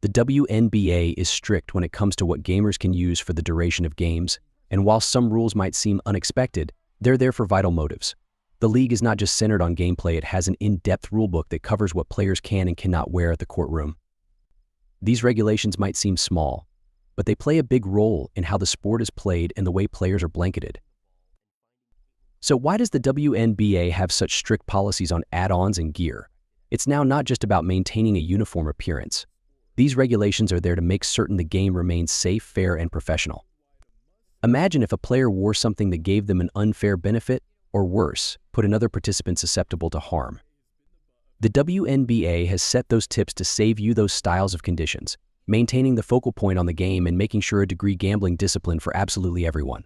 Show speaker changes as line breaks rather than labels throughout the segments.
The WNBA is strict when it comes to what gamers can use for the duration of games, and while some rules might seem unexpected, they're there for vital motives. The league is not just centered on gameplay, it has an in-depth rulebook that covers what players can and cannot wear at the courtroom. These regulations might seem small, but they play a big role in how the sport is played and the way players are blanketed. So why does the WNBA have such strict policies on add-ons and gear? It's now not just about maintaining a uniform appearance. These regulations are there to make certain the game remains safe, fair, and professional. Imagine if a player wore something that gave them an unfair benefit, or worse, put another participant susceptible to harm. The WNBA has set those tips to save you those styles of conditions, maintaining the focal point on the game and making sure a degree gambling discipline for absolutely everyone.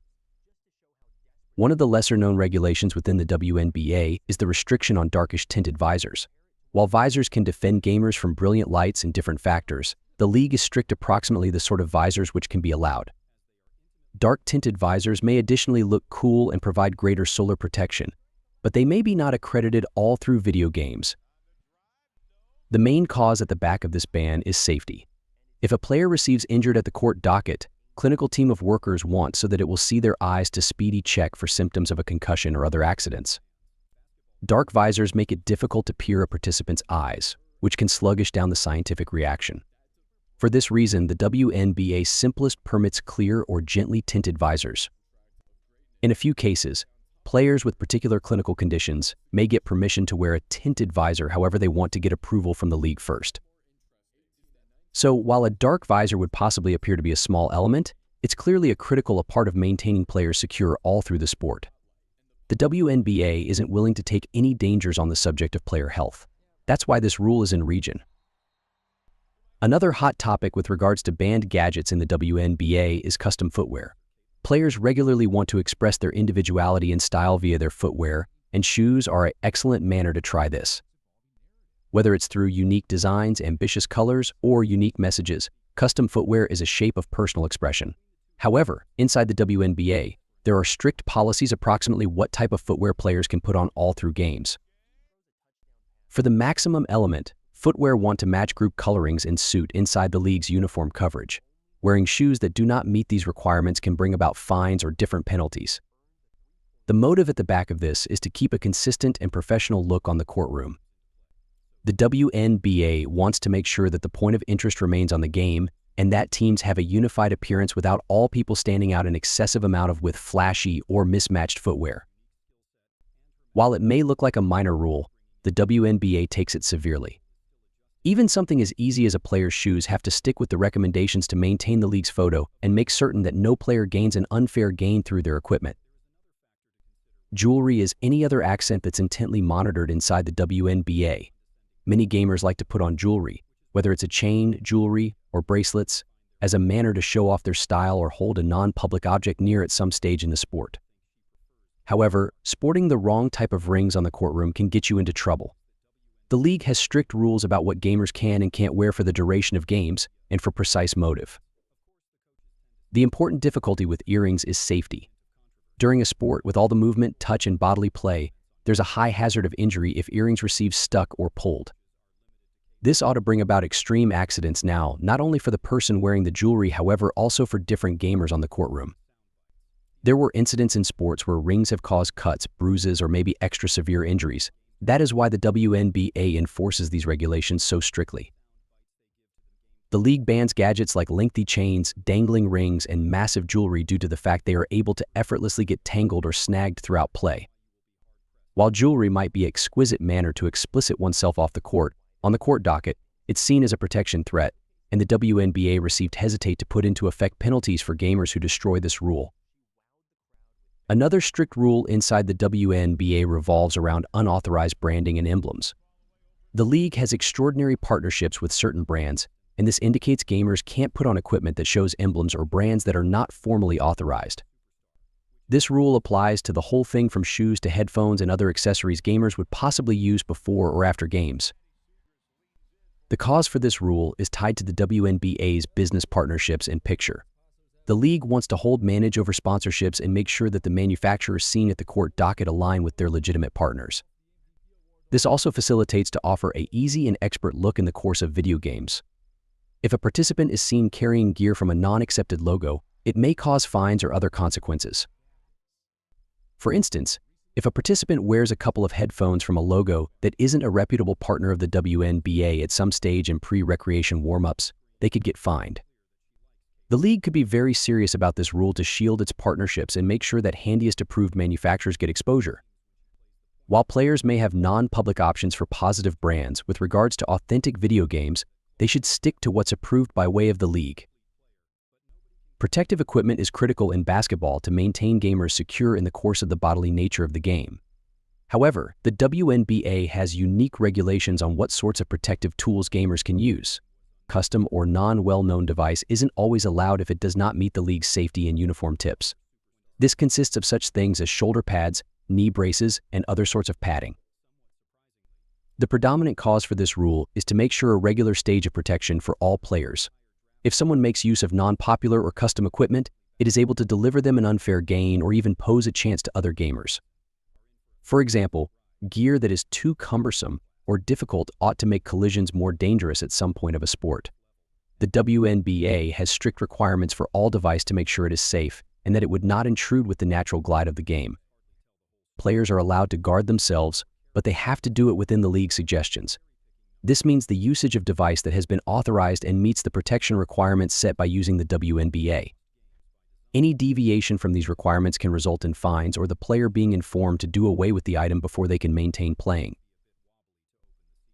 One of the lesser-known regulations within the WNBA is the restriction on darkish tinted visors. While visors can defend gamers from brilliant lights and different factors, the league is strict approximately the sort of visors which can be allowed. Dark tinted visors may additionally look cool and provide greater solar protection, but they may be not accredited all through video games. The main cause at the back of this ban is safety. If a player receives injured at the court docket, clinical team of workers want so that it will see their eyes to speedy check for symptoms of a concussion or other accidents. Dark visors make it difficult to peer a participant's eyes, which can sluggish down the scientific reaction. For this reason, the WNBA simplest permits clear or gently tinted visors. In a few cases, players with particular clinical conditions may get permission to wear a tinted visor, however they want to get approval from the league first. So while a dark visor would possibly appear to be a small element, it's clearly a critical part of maintaining players secure all through the sport. The WNBA isn't willing to take any dangers on the subject of player health. That's why this rule is in region. Another hot topic with regards to banned gadgets in the WNBA is custom footwear. Players regularly want to express their individuality and style via their footwear, and shoes are an excellent manner to try this. Whether it's through unique designs, ambitious colors, or unique messages, custom footwear is a shape of personal expression. However, inside the WNBA, there are strict policies approximately what type of footwear players can put on all through games. For the maximum element, footwear want to match group colorings and suit inside the league's uniform coverage. Wearing shoes that do not meet these requirements can bring about fines or different penalties. The motive at the back of this is to keep a consistent and professional look on the courtroom. The WNBA wants to make sure that the point of interest remains on the game and that teams have a unified appearance without all people standing out an excessive amount with flashy or mismatched footwear. While it may look like a minor rule, the WNBA takes it severely. Even something as easy as a player's shoes have to stick with the recommendations to maintain the league's photo and make certain that no player gains an unfair gain through their equipment. Jewelry is any other accent that's intently monitored inside the WNBA. Many gamers like to put on jewelry, whether it's a chain, jewelry, or bracelets, as a manner to show off their style or hold a non-public object near at some stage in the sport. However, sporting the wrong type of rings on the courtroom can get you into trouble. The league has strict rules about what gamers can and can't wear for the duration of games and for precise motive. The important difficulty with earrings is safety. During a sport with all the movement, touch, and bodily play, there's a high hazard of injury if earrings receive stuck or pulled. This ought to bring about extreme accidents now, not only for the person wearing the jewelry, however, also for different gamers on the courtroom. There were incidents in sports where rings have caused cuts, bruises, or maybe extra severe injuries. That is why the WNBA enforces these regulations so strictly. The league bans gadgets like lengthy chains, dangling rings, and massive jewelry due to the fact they are able to effortlessly get tangled or snagged throughout play. While jewelry might be an exquisite manner to explicit oneself off the court, on the court docket, it's seen as a protection threat, and the WNBA received hesitate to put into effect penalties for gamers who destroy this rule. Another strict rule inside the WNBA revolves around unauthorized branding and emblems. The league has extraordinary partnerships with certain brands, and this indicates gamers can't put on equipment that shows emblems or brands that are not formally authorized. This rule applies to the whole thing from shoes to headphones and other accessories gamers would possibly use before or after games. The cause for this rule is tied to the WNBA's business partnerships and picture. The league wants to hold manage over sponsorships and make sure that the manufacturers seen at the court docket align with their legitimate partners. This also facilitates to offer an easy and expert look in the course of video games. If a participant is seen carrying gear from a non-accepted logo, it may cause fines or other consequences. For instance, if a participant wears a couple of headphones from a logo that isn't a reputable partner of the WNBA at some stage in pre-recreation warm-ups, they could get fined. The league could be very serious about this rule to shield its partnerships and make sure that handiest-approved manufacturers get exposure. While players may have non-public options for positive brands with regards to authentic video games, they should stick to what's approved by way of the league. Protective equipment is critical in basketball to maintain gamers secure in the course of the bodily nature of the game. However, the WNBA has unique regulations on what sorts of protective tools gamers can use. Custom or non-well-known device isn't always allowed if it does not meet the league's safety and uniform tips. This consists of such things as shoulder pads, knee braces, and other sorts of padding. The predominant cause for this rule is to make sure a regular stage of protection for all players. If someone makes use of non-popular or custom equipment, it is able to deliver them an unfair gain or even pose a chance to other gamers. For example, gear that is too cumbersome or difficult ought to make collisions more dangerous at some point of a sport. The WNBA has strict requirements for all device to make sure it is safe and that it would not intrude with the natural glide of the game. Players are allowed to guard themselves, but they have to do it within the league's suggestions. This means the usage of device that has been authorized and meets the protection requirements set by using the WNBA. Any deviation from these requirements can result in fines or the player being informed to do away with the item before they can maintain playing.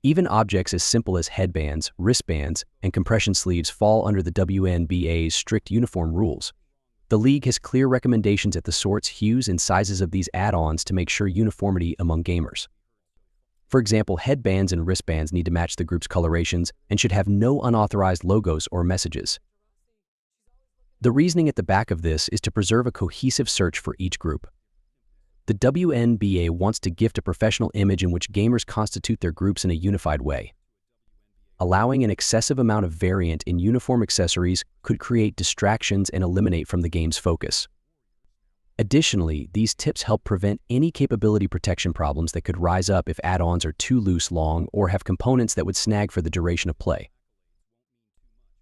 Even objects as simple as headbands, wristbands, and compression sleeves fall under the WNBA's strict uniform rules. The league has clear recommendations at the sorts, hues, and sizes of these add-ons to make sure uniformity among gamers. For example, headbands and wristbands need to match the group's colorations and should have no unauthorized logos or messages. The reasoning at the back of this is to preserve a cohesive search for each group. The WNBA wants to gift a professional image in which gamers constitute their groups in a unified way. Allowing an excessive amount of variant in uniform accessories could create distractions and eliminate from the game's focus. Additionally, these tips help prevent any capability protection problems that could rise up if add-ons are too loose, long, or have components that would snag for the duration of play.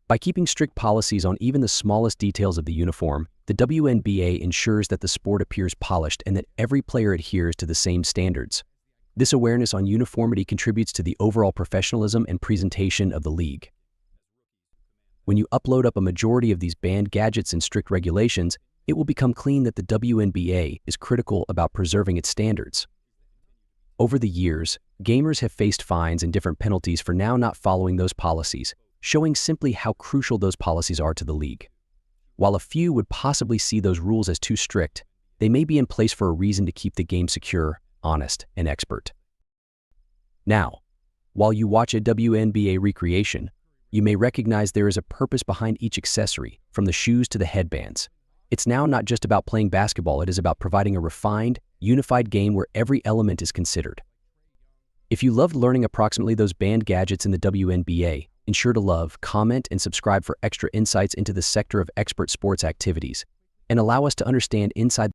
By keeping strict policies on even the smallest details of the uniform, the WNBA ensures that the sport appears polished and that every player adheres to the same standards. This awareness on uniformity contributes to the overall professionalism and presentation of the league. When you upload up a majority of these banned gadgets and strict regulations, it will become clear that the WNBA is critical about preserving its standards. Over the years, gamers have faced fines and different penalties for now not following those policies, showing simply how crucial those policies are to the league. While a few would possibly see those rules as too strict, they may be in place for a reason to keep the game secure, honest, and expert. Now, while you watch a WNBA recreation, you may recognize there is a purpose behind each accessory, from the shoes to the headbands. It's now not just about playing basketball, it is about providing a refined, unified game where every element is considered. If you loved learning approximately those banned gadgets in the WNBA, ensure to love, comment, and subscribe for extra insights into the sector of expert sports activities, and allow us to understand inside